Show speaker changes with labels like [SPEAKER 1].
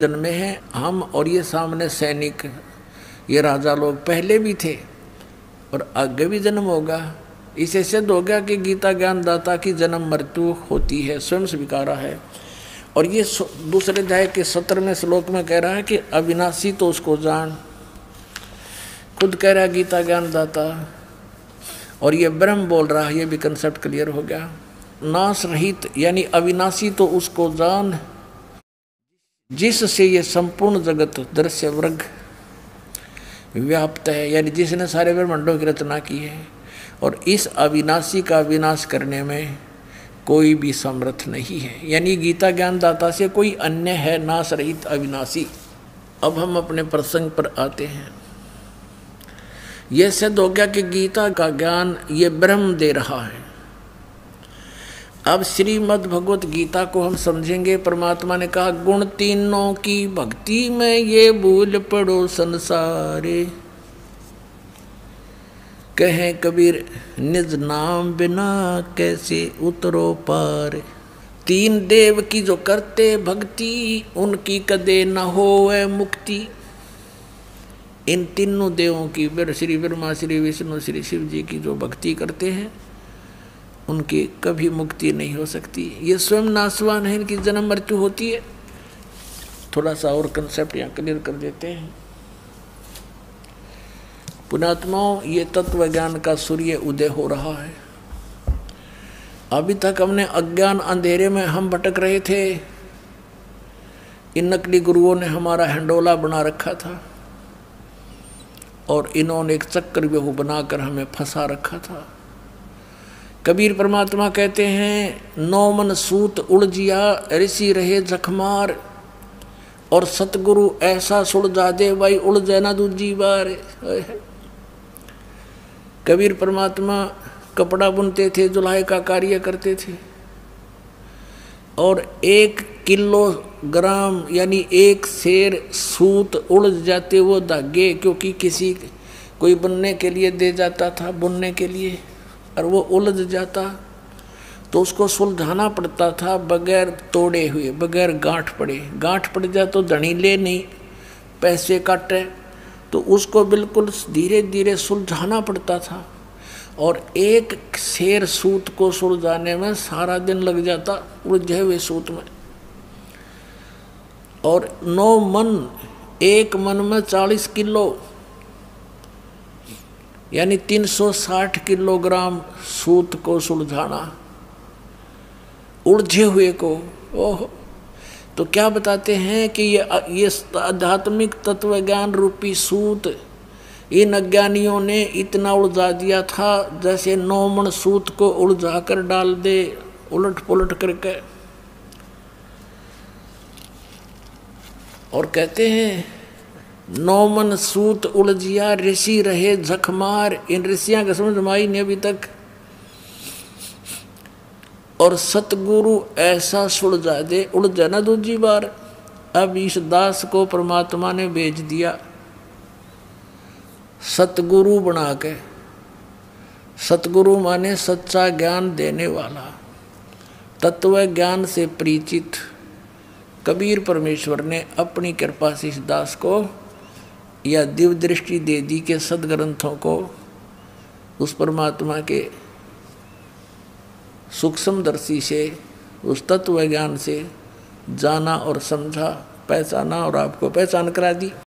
[SPEAKER 1] जन्मे हैं हम, और ये सामने सैनिक, ये राजा लोग पहले भी थे और आगे भी जन्म होगा। इसे सिद्ध हो गया कि गीता ज्ञानदाता की जन्म मृत्यु होती है, स्वयं स्वीकारा है। और ये दूसरे अध्याय के 17वें श्लोक में कह रहा है कि अविनाशी तो उसको जान, खुद कह रहा है गीता ज्ञानदाता, और ये ब्रह्म बोल रहा है, ये भी कंसेप्ट क्लियर हो गया। नाश रहित यानी अविनाशी तो उसको जान, जिससे ये संपूर्ण जगत दृश्य वर्ग व्याप्त है, यानी जिसने सारे ब्रह्मांडों की रचना की है। और इस अविनाशी का विनाश करने में कोई भी समर्थ नहीं है, यानी गीता ज्ञानदाता से कोई अन्य है नाश रहित अविनाशी। अब हम अपने प्रसंग पर आते हैं। यह सिद्ध हो गया कि गीता का ज्ञान ये ब्रह्म दे रहा है। अब श्रीमद् भगवत गीता को हम समझेंगे। परमात्मा ने कहा गुण तीनों की भक्ति में ये भूल पड़ो संसारे, कहे कबीर निज नाम बिना कैसे उतरो पार। तीन देव की जो करते भक्ति, उनकी कदे न होवे मुक्ति। इन तीनों देवों की, श्री ब्रह्मा, श्री विष्णु, श्री शिव जी की जो भक्ति करते हैं, उनकी कभी मुक्ति नहीं हो सकती। ये स्वयं नाशवान है, इनकी जन्म मृत्यु होती है। थोड़ा सा और कंसेप्ट यहाँ क्लियर कर देते हैं। पुण्यात्माओं, ये तत्व ज्ञान का सूर्य उदय हो रहा है। अभी तक हमने अज्ञान अंधेरे में हम भटक रहे थे। इन नकली गुरुओं ने हमारा हिंडोला बना रखा था और इन्होंने एक चक्रव्यूह बनाकर हमें फंसा रखा था। कबीर परमात्मा कहते हैं नौ मन सूत उलझिया ऋषि रहे जखमार, और सतगुरु ऐसा सुलझा दे भाई उलझे ना दूजी बार। कबीर परमात्मा कपड़ा बुनते थे, जुलाई का कार्य करते थे, और 1 किलोग्राम यानी 1 सेर सूत उलझ जाते वो धागे, क्योंकि किसी कोई बुनने के लिए दे जाता था, बुनने के लिए, और वो उलझ जाता तो उसको सुलझाना पड़ता था बगैर तोड़े हुए, बगैर गांठ पड़े। गांठ पड़ जाए तो धनी ले नहीं, पैसे काटे, तो उसको बिल्कुल धीरे धीरे सुलझाना पड़ता था। और 1 सेर सूत को सुलझाने में सारा दिन लग जाता उलझे हुए सूत में। और 9 मन, 1 मन में 40 किलो यानी 360 किलोग्राम सूत को सुलझाना, उलझे हुए को। ओह, तो क्या बताते हैं कि ये आध्यात्मिक तत्व ज्ञान रूपी सूत इन अज्ञानियों ने इतना उलझा दिया था जैसे 9 मन सूत को उलझा कर डाल दे उलट पुलट करके। और कहते हैं 9 मन सूत उलझिया ऋषि रहे जखमार। इन ऋषियों का समझ में आई नहीं अभी तक। और सतगुरु ऐसा सुलझा दे उलझा ना दूजी बार। अब इस दास को परमात्मा ने भेज दिया सतगुरु बना के। सतगुरु माने सच्चा ज्ञान देने वाला, तत्व ज्ञान से परिचित। कबीर परमेश्वर ने अपनी कृपा से इस दास को या दिव्य दृष्टि दे दी के सदग्रंथों को उस परमात्मा के सूक्ष्मदर्शी से, उस तत्व ज्ञान से जाना और समझा, पहचाना और आपको पहचान करा दी।